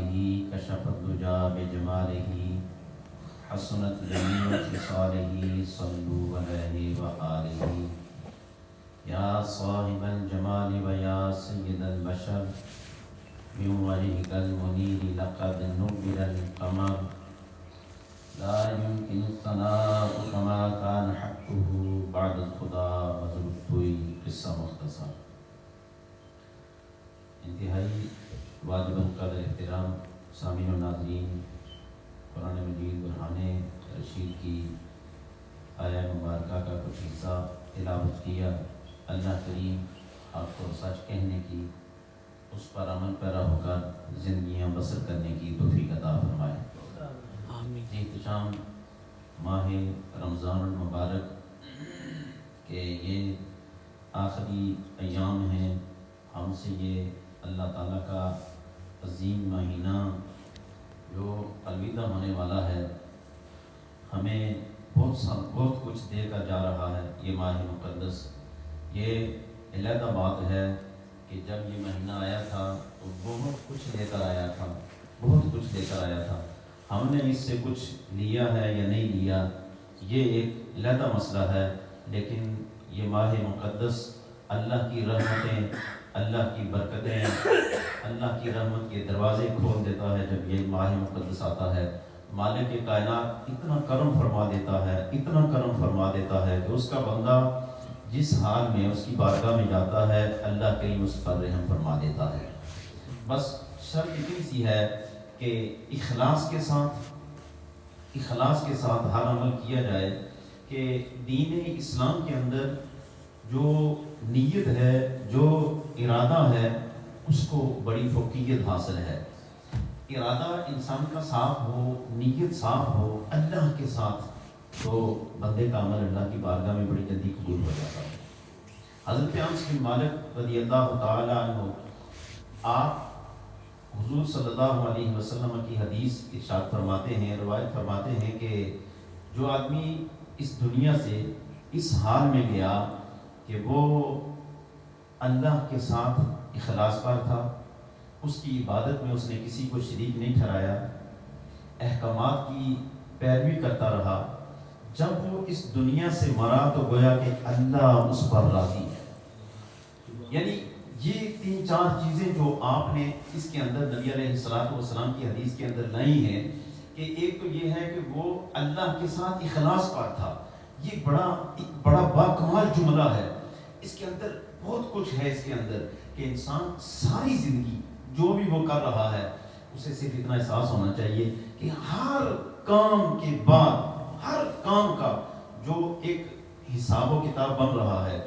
كشف الدجى بجماله حسنت جميع خصاله صلوا عليه وآله يا صاحب الجمال ويا سيد البشر من وجهك المنير لقد نبل القمر لا يمكن الثناء كما كان حقه بعد الخدا وذلطوی قصہ مختصر. انتہائی واجب القدر احترام سامعین و ناظرین، قرآن مجید برہان رشید کی آیہ مبارکہ کا کچھ حصہ تلاوت کیا. اللہ کریم آپ کو سچ کہنے کی، اس پر عمل پیرا ہو کر زندگیاں بسر کرنے کی توفیق عطا فرمائے. احتشام ماہ رمضان المبارک کہ یہ آخری ایام ہیں، ہم سے یہ اللہ تعالیٰ کا عظیم مہینہ جو الوداع ہونے والا ہے، ہمیں بہت کچھ دے کر جا رہا ہے. یہ ماہ مقدس یہ علیحدہ بات ہے کہ جب یہ مہینہ آیا تھا تو بہت کچھ لے کر آیا تھا، بہت کچھ لے کر آیا تھا. ہم نے اس سے کچھ لیا ہے یا نہیں لیا یہ ایک علیحدہ مسئلہ ہے، لیکن یہ ماہ مقدس اللہ کی رحمتیں، اللہ کی برکتیں، اللہ کی رحمت کے دروازے کھول دیتا ہے. جب یہ ماہ مقدس آتا ہے مالک کائنات اتنا کرم فرما دیتا ہے، اتنا کرم فرما دیتا ہے کہ اس کا بندہ جس حال میں اس کی بارگاہ میں جاتا ہے اللہ کریم اس پر رحم فرما دیتا ہے. بس شرط اتنی سی ہے کہ اخلاص کے ساتھ ہر عمل کیا جائے کہ دین اسلام کے اندر جو نیت ہے، جو ارادہ ہے، اس کو بڑی فوقیت حاصل ہے. ارادہ انسان کا صاف ہو، نیت صاف ہو اللہ کے ساتھ، تو بندے کا عمل اللہ کی بارگاہ میں بڑی جلدی قبول ہو جاتا ہے. حضرت انس بن مالک رضی اللہ تعالی عنہ آپ حضور صلی اللہ علیہ وسلم کی حدیث ارشاد فرماتے ہیں، روایت فرماتے ہیں کہ جو آدمی اس دنیا سے اس حال میں گیا کہ وہ اللہ کے ساتھ اخلاص پر تھا، اس کی عبادت میں اس نے کسی کو شریک نہیں ٹھہرایا، احکامات کی پیروی کرتا رہا، جب وہ اس دنیا سے مرا تو گویا کہ اللہ اس پر راضی ہے. یعنی یہ 3-4 چیزیں جو آپ نے اس کے اندر نبی علیہ السلام کی حدیث کے اندر لائی ہیں کہ ایک تو یہ ہے کہ وہ اللہ کے ساتھ اخلاص پر تھا. یہ بڑا باکمال جملہ ہے. اس کے اندر بہت کچھ ہے اس کے اندر کہ انسان ساری زندگی جو بھی وہ کر رہا ہے اسے صرف اتنا احساس ہونا چاہیے کہ ہر کام کے بعد ہر کام کا جو ایک حساب و کتاب بن رہا ہے،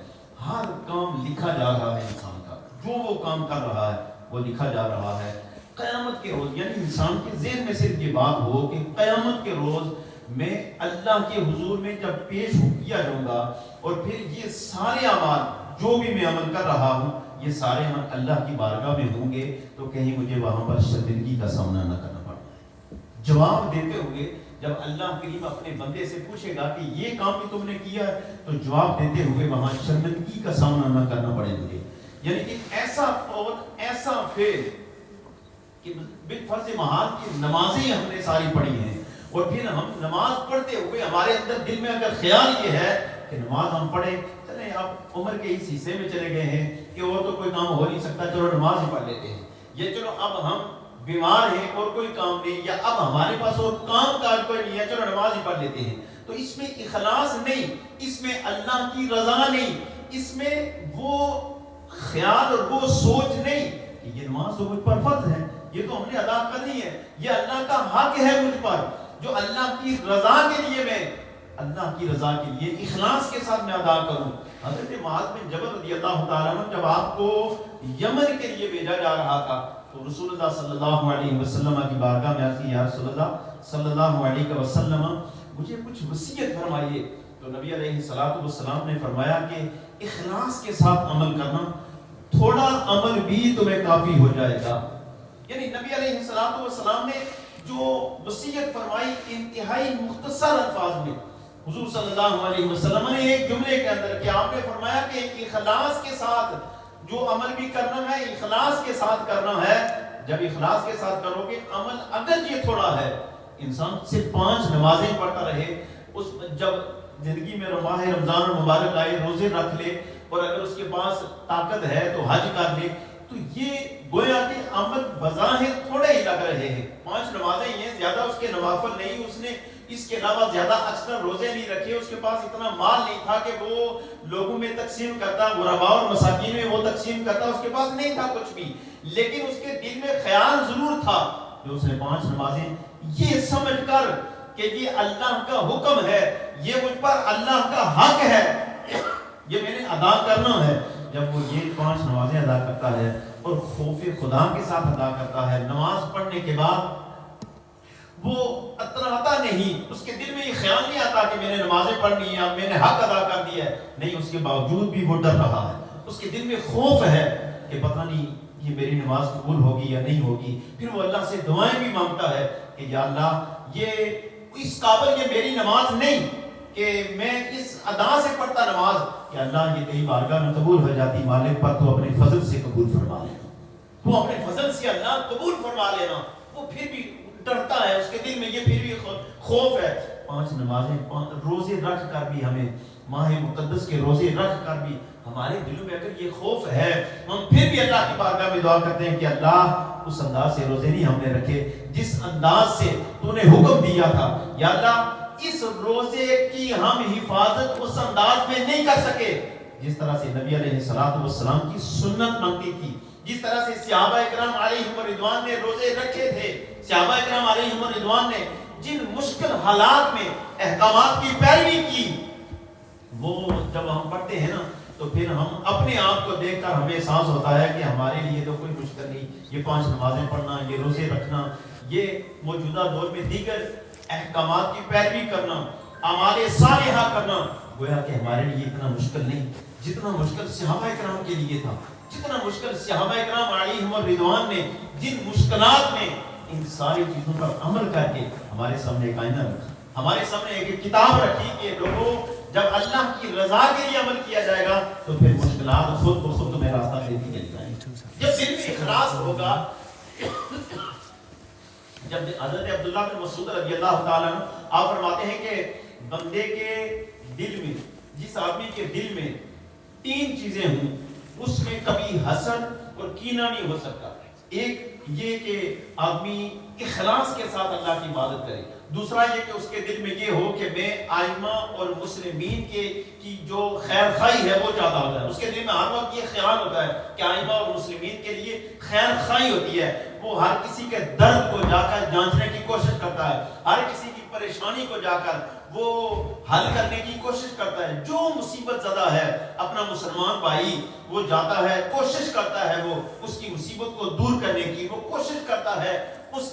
ہر کام لکھا جا رہا ہے. انسان کا جو وہ کام کر رہا ہے وہ لکھا جا رہا ہے. قیامت کے روز یعنی انسان کے ذہن میں صرف یہ بات ہو کہ قیامت کے روز میں اللہ کے حضور میں جب پیش کیا جاؤں گا اور پھر یہ سارے اعمال جو بھی میں عمل کر رہا ہوں یہ سارے عمل اللہ کی بارگاہ میں ہوں گے تو کہیں مجھے وہاں پر شرمندگی کا سامنا نہ کرنا پڑے. جواب دیتے ہوئے جب اللہ کریم اپنے بندے سے پوچھے گا کہ یہ کام بھی تم نے کیا ہے تو جواب دیتے ہوئے وہاں شرمندگی کا سامنا نہ کرنا پڑے مجھے. یعنی کہ ایسا قول، ایسا فعل کہ بالفرض محال کی نمازیں ہم نے ساری پڑھی ہیں اور پھر ہم نماز پڑھتے ہوئے ہمارے اندر دل میں اگر خیال یہ ہے کہ نماز ہم پڑھیں، چلیں اب عمر کے اس حصے میں چلے گئے ہیں کہ اور تو کوئی کام ہو نہیں سکتا، چلو نماز ہی پڑھ لیتے ہیں، یہ چلو اب ہم بیمار ہیں اور کوئی کام نہیں، یا اب ہمارے پاس اور کام کاج کوئی نہیں ہے، چلو نماز ہی پڑھ لیتے ہیں. تو اس میں اخلاص نہیں، اس میں اللہ کی رضا نہیں، اس میں وہ خیال اور وہ سوچ نہیں کہ یہ نماز تو مجھ پر فرض ہے، یہ تو ہم نے ادا کرنی ہے، یہ اللہ کا حق ہے مجھ پر، جو اللہ کی رضا کے لیے میں اللہ کی رضا کے لیے اخلاص کے ساتھ میں ادا کروں. حضرت معاذ بن جبل رضی اللہ تعالیٰ عنہ جب آپ کو یمن کے لیے بھیجا جا رہا تھا تو رسول اللہ صلی اللہ علیہ وسلم کی بارگاہ میں آتی یا رسول اللہ صلی اللہ علیہ وسلم مجھے کچھ وصیت فرمائیے. تو نبی علیہ السلام نے فرمایا کہ اخلاص کے ساتھ عمل کرنا، تھوڑا عمل بھی تمہیں کافی ہو جائے گا. یعنی نبی علیہ السلام نے جو وصیت فرمائی انتہائی مختصر الفاظ میں حضور صلی اللہ علیہ وسلم نے ایک جملے کے اندر کہ آپ نے فرمایا کہ اخلاص کے ساتھ جو عمل بھی کرنا ہے، اخلاص کے ساتھ کرنا ہے، جب اخلاص کے ساتھ کرو گے عمل اگر یہ تھوڑا ہے، انسان صرف 5 نمازیں پڑھتا رہے، اس جب زندگی میں ماہ رمضان المبارک آئے روزے رکھ لے اور اگر اس کے پاس طاقت ہے تو حج کر لے، تو یہ گویا کہ عمل بظاہر تھوڑے ہی لگ رہے ہیں۔ 5 نمازیں ہیں، زیادہ اس کے نوافل نہیں، اس نے اس کے علاوہ زیادہ اکثر روزے نہیں رکھے، اس کے پاس اتنا مال نہیں تھا کہ وہ لوگوں میں تقسیم کرتا، غرباء اور مساکین میں وہ تقسیم کرتا، اس کے پاس نہیں تھا کچھ بھی، لیکن اس کے دل میں خیال ضرور تھا جو اس نے 5 نمازیں یہ سمجھ کر کہ یہ اللہ کا حکم ہے، یہ مجھ پر اللہ کا حق ہے، یہ میں نے ادا کرنا ہے۔ جب وہ یہ 5 نمازیں ادا کرتا ہے اور خوف خدا کے ساتھ ادا کرتا ہے، نماز پڑھنے کے بعد وہ اتراتا نہیں، اس کے دل میں یہ خیال نہیں آتا کہ میں نے نمازیں پڑھنی ہیں، میں نے حق ادا کر دیا ہے، نہیں، اس کے باوجود بھی وہ ڈر رہا ہے، اس کے دل میں خوف ہے کہ پتہ نہیں یہ میری نماز قبول ہوگی یا نہیں ہوگی۔ پھر وہ اللہ سے دعائیں بھی مانگتا ہے کہ یا اللہ یہ اس قابل یہ میری نماز نہیں کہ میں اس ادا سے پڑھتا نماز کہ اللہ یہ تیری بارگاہ میں قبول ہو جاتی، مالک پر تو اپنے فضل سے قبول فرما لینا، تو اپنے فضل سے اللہ قبول فرما لینا۔ وہ پھر بھی ڈرتا ہے، اس کے دل میں یہ پھر بھی خوف ہے۔ 5 نمازیں روزے رکھ کر بھی ہمیں، ماہ مقدس کے روزے رکھ کر بھی ہمارے دلوں میں اگر یہ خوف ہے، ہم پھر بھی اللہ کی بارگاہ میں دعا کرتے ہیں کہ اللہ اس انداز سے روزے نہیں ہم نے رکھے جس انداز سے تو نے حکم دیا تھا، یا اللہ اس روزے کی ہم حفاظت اس انداز میں نہیں کر سکے جس طرح سے نبی علیہ السلام کی سنت بنتی تھی، جس طرح سے صحابہ اکرام علیہم رضوان نے روزے رکھے تھے۔ صحابہ اکرام علیہم رضوان نے جن مشکل حالات میں احکامات کی پیروی کی، وہ جب ہم پڑھتے ہیں نا تو پھر ہم اپنے آپ کو دیکھ کر ہمیں احساس ہوتا ہے کہ ہمارے لیے تو کوئی مشکل نہیں، یہ 5 نمازیں پڑھنا، یہ روزے رکھنا، یہ موجودہ دور میں دیگر احکامات کی پیروی کرنا، اعمال صالحہ کرنا، گویا کہ ہمارے لیے اتنا مشکل نہیں جتنا مشکل صحابہ اکرام کے لیے تھا، جتنا مشکل صحابہ اکرام علیہم رضوان نے جن مشکلات میں ان ساری چیزوں پر عمل کر کے ہمارے سامنے ایک آئینہ رکھا، ہمارے سامنے ایک کتاب رکھی کہ لوگوں جب اللہ کی رضا کے لیے عمل کیا جائے گا تو پھر مشکلات خود بخود تمہیں راستہ دیتی چلی جائیں گی۔ جب دل میں اخلاص ہوگا، جب حضرت عبداللہ بن مسعود رضی اللہ تعالیٰ عنہ آپ فرماتے ہیں کہ بندے کے دل میں، جس آدمی کے دل میں 3 چیزیں ہوں اس میں کبھی حسد اور کینہ نہیں ہو سکتا۔ ایک یہ کہ آدمی اخلاص کے ساتھ اللہ کی عبادت کرے، دوسرا یہ کہ اس کے دل میں یہ ہو کہ میں آئمہ اور مسلمین کی جو خیر خواہی ہے وہ چاہتا ہوتا ہے، اس کے دل میں ہر وقت یہ خیال ہوتا ہے کہ آئمہ اور مسلمین کے لیے خیر خواہی ہوتی ہے، وہ ہر کسی کے درد کو جا کر جانچنے کی کوشش کرتا ہے، ہر کسی کی پریشانی کو جا کر وہ حل کرنے کی کوشش کرتا ہے، جو مصیبت زدہ ہے اپنا مسلمان بھائی وہ جاتا ہے، کوشش کرتا ہے وہ اس کی مصیبت کو دور کرنے کی، وہ کوشش کرتا ہے اس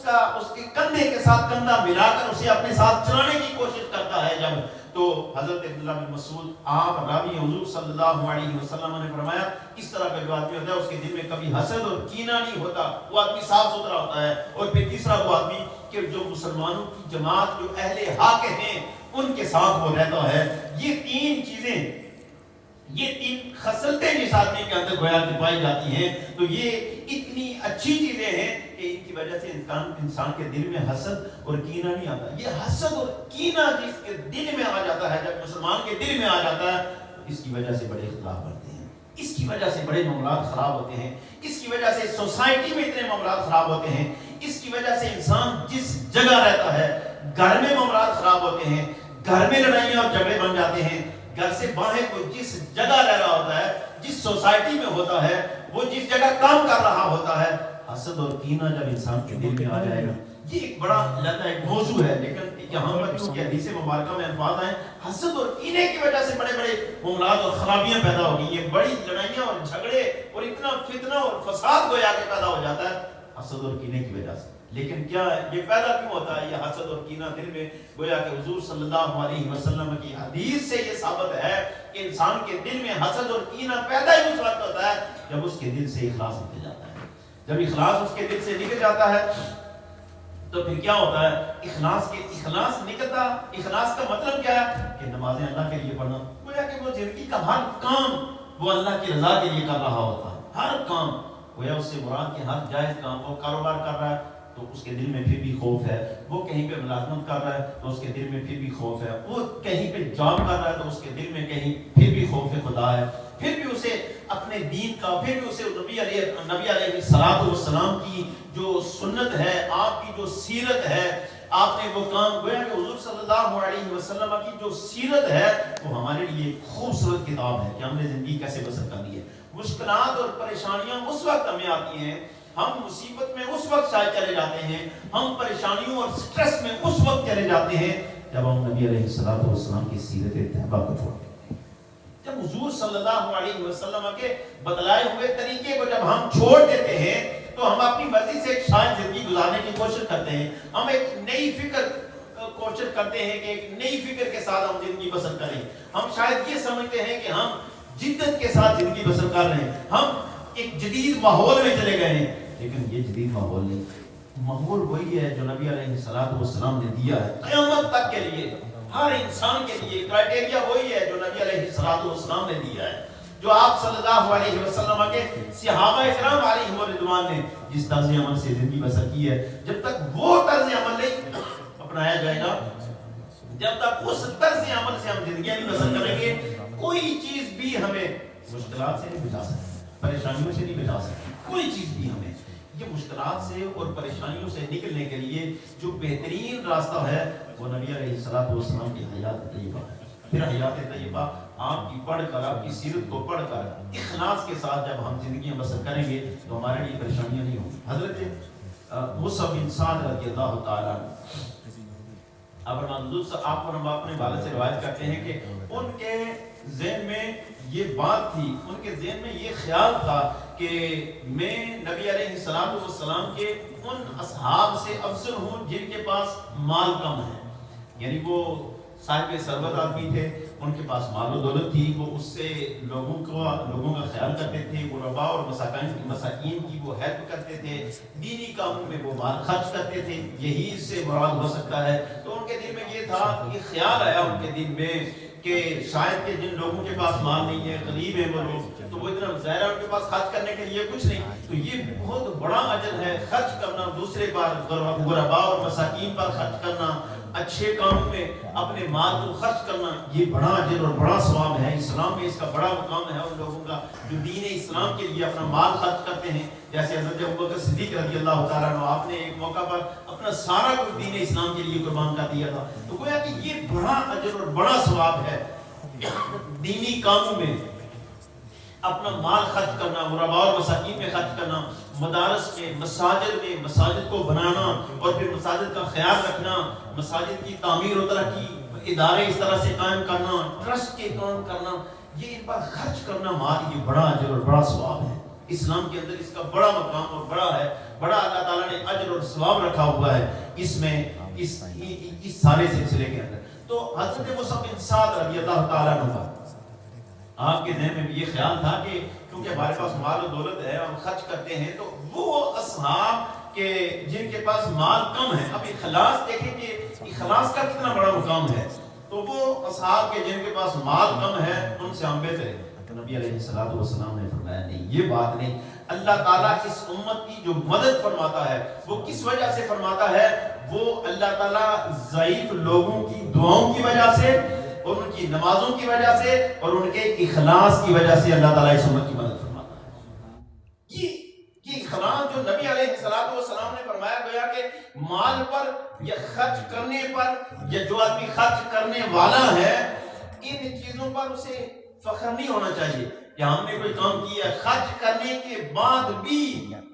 کے کندھے کے ساتھ کندھا ملا کر اسے اپنے ساتھ چلانے کی کوشش کرتا ہے۔ جب تو حضرت عبداللہ بن مسعود آپ راوی حضور صلی اللہ علیہ وسلم نے فرمایا اس طرح کا جو آدمی ہوتا ہے اس کے دل میں کبھی حسد اور کینہ نہیں ہوتا، وہ آدمی صاف ستھرا ہوتا ہے۔ اور پھر تیسرا وہ آدمی کہ جو مسلمانوں کی جماعت، جو اہل حق ہیں ان کے ساتھ وہ رہتا ہے۔ یہ 3 چیزیں، یہ 3 خصلتیں جس آدمی کے اندر گویا کہ پائی جاتی ہیں تو یہ اتنی اچھی چیزیں ہیں کہ ان کی وجہ سے انسان کے دل میں حسد اور کینہ نہیں آتا۔ یہ حسد اور کینہ جس کے دل میں آ جاتا ہے، جب مسلمان کے دل میں آ جاتا ہے تو اس کی وجہ سے بڑے اختلاف بڑھتے ہیں، اس کی وجہ سے بڑے معاملات خراب ہوتے ہیں، اس کی وجہ سے سوسائٹی میں اتنے معاملات خراب ہوتے ہیں، اس کی وجہ سے انسان جس جگہ رہتا ہے گھر میں معاملات خراب ہوتے ہیں، گھر میں لڑائیاں اور جھگڑے بن جاتے ہیں، گھر سے باہر کوئی جس جگہ رہ رہا ہوتا ہے، جس سوسائٹی میں ہوتا ہے، وہ جس جگہ کام کر رہا ہوتا ہے، حسد اور کینہ جب انسان کے دل میں آ جائے گا، یہ ایک بڑا لگتا ہے ایک موضوع ہے، لیکن یہاں پر کیونکہ حدیث مبارکہ میں الفاظ ہیں حسد اور کینے کی وجہ سے بڑے بڑے معاملات اور خرابیاں پیدا ہو گئی ہیں، بڑی لڑائیاں اور جھگڑے اور اتنا فتنہ اور فساد گویا کہ پیدا ہو جاتا ہے حسد اور کینے کی وجہ سے۔ لیکن کیا ہے یہ پیدا کیوں ہوتا ہے؟ یہ حسد اور کینہ دل میں گویا کہ حضور صلی اللہ علیہ وسلم کی حدیث سے یہ ثابت ہے کہ انسان کے دل میں حسد اور کینہ پیدا ہی اس وقت ہوتا ہے جب اس کے دل سے اخلاص نکل جاتا ہے۔ جب اخلاص اس کے دل سے نکل جاتا ہے تو پھر کیا ہوتا ہے؟ اخلاص نکلتا، اخلاص کا مطلب کیا ہے؟ کہ نمازیں اللہ کے لیے پڑھنا، گویا کہ وہ زندگی کا ہر کام وہ اللہ کی رضا کے لیے کر رہا ہوتا ہے، ہر کام گویا اس سے مراد کہ ہر جائز کام وہ کاروبار کر رہا ہے تو اس کے دل میں پھر بھی خوف ہے، وہ کہیں پہ ملازمت کر رہا ہے تو اس کے دل میں پھر بھی خوف ہے، وہ کہیں پہ جاب کر رہا ہے تو اس کے دل میں کہیں پھر بھی خوف خدا ہے، پھر بھی اسے اپنے دین کا، پھر بھی اسے نبی علیہ الصلوۃ والسلام کی جو سنت ہے، آپ کی جو سیرت ہے، آپ نے وہ کام گویا کہ حضور صلی اللہ علیہ وسلم کی جو سیرت ہے وہ ہمارے لیے خوبصورت کتاب ہے کہ ہم نے زندگی کیسے بسر کرنی ہے۔ مشکلات اور پریشانیاں اس وقت ہمیں آتی ہیں، ہم مصیبت میں اس وقت شاید چلے جاتے ہیں، ہم پریشانیوں اور سٹریس میں اس وقت چلے جاتے ہیں جب ہم نبی علیہ الصلوۃ والسلام کی سیرت طیبہ کو چھوڑ دیتے ہیں، جب حضور صلی اللہ علیہ وسلم کے بتلائے ہوئے طریقے کو جب ہم چھوڑ دیتے ہیں تو ہم اپنی مرضی سے ایک شاید زندگی گزارنے کی کوشش کرتے ہیں، ہم ایک نئی فکر کوشش کرتے ہیں کہ ایک نئی فکر کے ساتھ ہم زندگی بسر کریں، ہم شاید یہ سمجھتے ہیں کہ ہم جدت کے ساتھ زندگی بسر کر رہے ہیں، ہم ایک جدید ماحول میں چلے گئے ہیں، لیکن یہ جدید ماحول نہیں، ماحول وہی ہے جو نبی علیہ الصلوۃ والسلام نے دیا ہے قیامت تک کے لیے، ہر انسان کے لیے کرائٹیریا وہی ہے جو نبی علیہ الصلوۃ والسلام نے دیا ہے، جو آپ صلی اللہ علیہ وسلم کے صحابہ کرام علیہم رضوان نے جس طرز عمل سے زندگی بسر کی ہے، جب تک وہ طرز عمل نہیں اپنایا جائے گا، جب تک اس طرز عمل سے ہم زندگی نہیں بسر کریں گے، کوئی چیز بھی ہمیں مشکلات سے نہیں بچا سکتی، پریشانیوں سے نہیں بچا سکتی، کوئی چیز بھی ہمیں۔ یہ مشکلات سے اور پریشانیوں سے نکلنے کے لیے جو بہترین راستہ ہے وہ نبی علیہ الصلوۃ والسلام کی حیات طیبہ ہے۔ پھر حیات طیبہ آپ کی پڑھ کر، آپ کی سیرت کو پڑھ کر اخلاص کے ساتھ جب ہم زندگیاں بسر کریں گے تو ہمارے لیے پریشانیاں نہیں ہوں گی۔ حضرت مصعب بن سعد رضی اللہ تعالیٰ آپ اپنے والد سے روایت کرتے ہیں کہ ان کے ذہن میں یہ بات تھی، ان کے ذہن میں یہ خیال تھا کہ میں نبی علیہ الصلوۃ والسلام کے ان اصحاب سے افضل ہوں جن کے پاس مال کم ہے، یعنی وہ صاحب ثروت آدمی تھے، ان کے پاس مال و دولت تھی، وہ اس سے لوگوں کا خیال کرتے تھے، غرباء اور مساکین کی وہ ہیلپ کرتے تھے، دینی کاموں میں وہ مال خرچ کرتے تھے، یہی اس سے مراد ہو سکتا ہے۔ تو ان کے دل میں یہ تھا، یہ خیال آیا ان کے دل میں کہ شاید کہ جن لوگوں کے پاس مال نہیں ہے، غریب ہیں وہ لوگ، تو وہ اتنا ظاہر ہے ان کے پاس خرچ کرنے کے لیے کچھ نہیں، تو یہ بہت بڑا اجر ہے خرچ کرنا، دوسرے پر غرباء اور مساکین پر خرچ کرنا، اچھے کاموں میں اپنے مال کو خرچ کرنا، یہ بڑا اجر اور بڑا ثواب ہے۔ اسلام میں اس کا بڑا مقام ہے ان لوگوں کا جو دین اسلام کے لیے اپنا مال خرچ کرتے ہیں، جیسے حضرت ابوبکر صدیق رضی اللہ تعالیٰ عنہ، آپ نے ایک موقع پر اپنا سارا کچھ دین اسلام کے لیے قربان کر دیا تھا، تو گویا کہ یہ بڑا اجر اور بڑا ثواب ہے دینی کاموں میں اپنا مال خرچ کرنا، غرباء اور مساکین میں خرچ کرنا، مدارس میں، مساجد کو بنانا اور پھر مساجد کا خیال رکھنا، مساجد کی تعمیر و ترقی، ادارے اس طرح سے قائم کرنا، ٹرسٹ کے کام کرنا، یہ ان پر خرچ کرنا مال، یہ بڑا اجر اور بڑا ثواب ہے۔ اسلام کے اندر اس کا بڑا مقام اور بڑا ہے، بڑا اللہ تعالیٰ نے اجر اور ثواب رکھا ہوا ہے اس میں، اس سارے سلسلے کے اندر۔ تو حضرت مصعب بن سعد رضی اللہ تعالیٰ عنہ، آپ کے ذہن میں بھی یہ خیال تھا کہ کیونکہ ہمارے پاس مال و دولت ہے، ہم خرچ کرتے ہیں، تو وہ اصحاب کے جن کے پاس مال کم ہے، اب اخلاص دیکھیں کہ اخلاص کا کتنا بڑا مقام ہے، تو وہ اصحاب کے جن کے پاس مال کم ہے ان سے ہم بہتر ہیں۔ تو نبی علیہ الصلوۃ والسلام نے فرمایا نہیں، یہ بات نہیں، اللہ تعالیٰ اس امت کی جو مدد فرماتا ہے وہ کس وجہ سے فرماتا ہے؟ وہ اللہ تعالیٰ ضعیف لوگوں کی دعاؤں کی وجہ سے اور ان کی نمازوں کی وجہ سے اور ان کے اخلاص کی وجہ سے اللہ تعالیٰ اس امت کی مدد فرماتا ہے۔ یہ اخلاص جو نبی علیہ الصلوۃ والسلام نے فرمایا گیا کہ مال پر یا خرچ کرنے پر، یا جو آدمی خرچ کرنے والا ہے، ان چیزوں پر اسے فخر نہیں ہونا چاہیے کہ ہم نے کوئی کام کیا، خرچ کرنے کے بعد بھی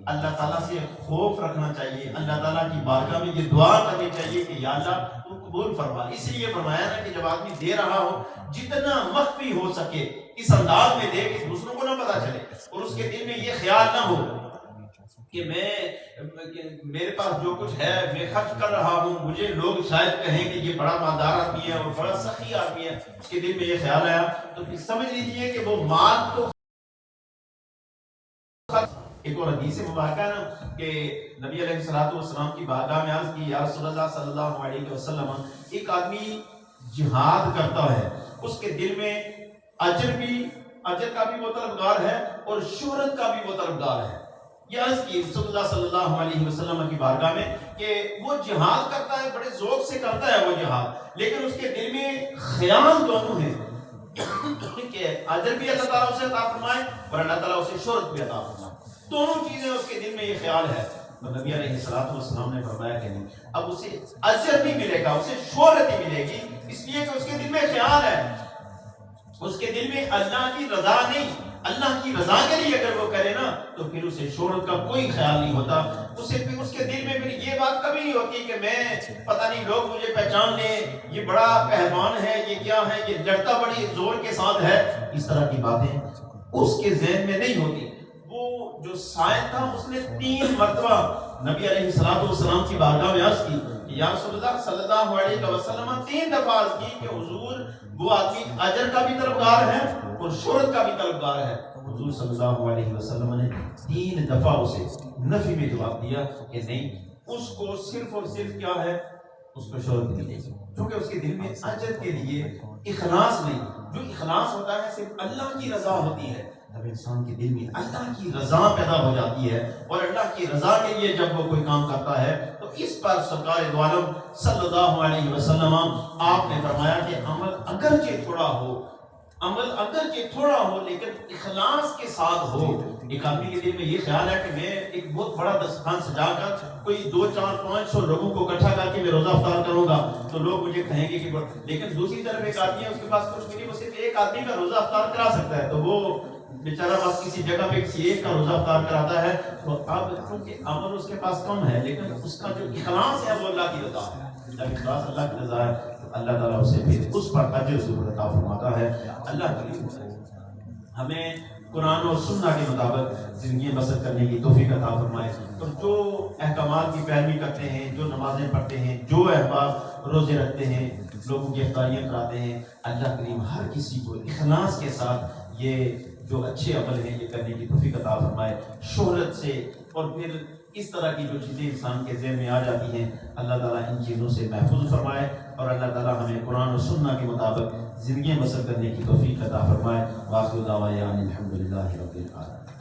اللہ تعالیٰ سے خوف رکھنا چاہیے، اللہ تعالیٰ کی بارگاہ میں یہ دعا کرنی چاہیے کہ یا اللہ تو قبول فرما۔ اس لیے فرمایا نا کہ جب آدمی دے رہا ہو جتنا مخفی ہو سکے اس انداز میں دے کہ دوسروں کو نہ پتا چلے اور اس کے دل میں یہ خیال نہ ہو کہ میرے پاس جو کچھ ہے میں خرچ کر رہا ہوں، مجھے لوگ شاید کہیں کہ یہ بڑا مالدار آدمی ہے اور بڑا سخی آدمی ہے، اس کے دل میں یہ خیال آیا تو پھر سمجھ لیجئے کہ وہ مال تو ایک اور حدیث مبارکہ ہے نا کہ نبی علیہ الصلوۃ والسلام کی بارگاہ میں عرض کی، یا رسول اللہ صلی اللہ علیہ وسلم، ایک آدمی جہاد کرتا ہے، اس کے دل میں اجر کا بھی وہ طلبگار ہے اور شہرت کا بھی وہ طلبگار ہے، یہ عرض کی رسول اللہ صلی اللہ علیہ وسلم کی بارگاہ میں کہ وہ جہاد کرتا ہے، بڑے ذوق سے کرتا ہے وہ جہاد، لیکن اس کے دل میں خیال دونوں ہیں کہ اجر بھی اللہ تعالیٰ اسے عطا فرمائے اور اللہ تعالیٰ اسے شہرت بھی عطا فرمائے، دونوں چیزیں اس کے دل میں یہ خیال ہے۔ تو نبی علیہ السلام نے فرمایا کہ نہیں، اب اسے اجر بھی ملے گا، اسے شہرت بھی ملے گی، اس لیے کہ اس کے دل میں خیال ہے، اس کے دل میں اللہ کی رضا نہیں، اللہ کی رضا کے لیے اگر وہ کرے نا تو پھر اسے شہرت کا کوئی خیال نہیں ہوتا، اسے پھر اس کے دل میں پھر یہ بات کبھی نہیں ہوتی کہ میں پتہ نہیں لوگ مجھے پہچان لیں، یہ بڑا پہلوان ہے، یہ کیا ہے، یہ لڑتا بڑی زور کے ساتھ ہے، اس طرح کی باتیں اس کے ذہن میں نہیں ہوتی۔ وہ جو سائل تھا اس نے 3 مرتبہ نبی علیہ السلام کی بارگاہ میں عرض کی کہ یا رسول اللہ صلی اللہ علیہ وسلم، 3 دفعہ عرض کی کہ حضور وہ آدمی اجر کا بھی طلبگار ہے اور شہرت کا بھی طلبگار ہے۔ حضور صلی اللہ علیہ وسلم نے 3 دفعہ اسے نفی میں جواب دیا کہ نہیں، اس کو صرف اور صرف کیا ہے، اس کو شہرت ملے گی، کیونکہ اس کے دل میں اجر کے لیے اخلاص نہیں۔ جو اخلاص ہوتا ہے صرف اللہ کی رضا ہوتی ہے، جب انسان کے دل میں اللہ کی رضا پیدا ہو جاتی ہے اور اللہ کی رضا کے لیے جب وہ کوئی کام کرتا ہے تو اس پر سرکار دو عالم صلی اللہ علیہ وسلم آپ نے فرمایا کہ عمل اگرچہ تھوڑا ہو لیکن اخلاص کے ساتھ ہو۔ ایک آدمی کے دل میں یہ خیال ہے کہ میں ایک بہت بڑا دسترخوان سجا کر کوئی 200 400 500 لوگوں کو اکٹھا کر کے میں روزہ افطار کروں گا تو لوگ مجھے کہیں گے کہ، لیکن دوسری طرف ایک آدمی ہے اس کے پاس کچھ نہیں، وہ صرف ایک آدمی کا روزہ افطار کرا سکتا ہے، تو وہ بیچارہ بس کسی جگہ پہ کسی ایک کا روزہ افطار کراتا ہے، تو اب چونکہ عمل اس کے پاس کم ہے لیکن اس کا جو اخلاص ہے وہ اللہ کی رضا ہے، جب اخلاص اللہ کی رضا ہے تو اللہ تعالیٰ اسے پھر اس پر اجر ضرور عطا فرماتا ہے۔ اللہ کریم ہمیں قرآن اور سنہ کے مطابق زندگی بسر کرنے کی توفیق عطا فرمائے، اور جو احکامات کی پیروی کرتے ہیں، جو نمازیں پڑھتے ہیں، جو احباب روزے رکھتے ہیں، لوگوں کی افطاریاں کراتے ہیں، اللہ کریم ہر کسی کو اخلاص کے ساتھ یہ جو اچھے عمل ہیں یہ کرنے کی توفیق عطا فرمائے۔ شہرت سے اور پھر اس طرح کی جو چیزیں انسان کے ذہن میں آ جاتی ہیں، اللہ تعالیٰ ان چیزوں سے محفوظ فرمائے، اور اللہ تعالیٰ ہمیں قرآن و سنہ کے مطابق زندگی بسر کرنے کی توفیق عطا فرمائے۔ وآخر دعوانا الحمدللہ رب العالمین۔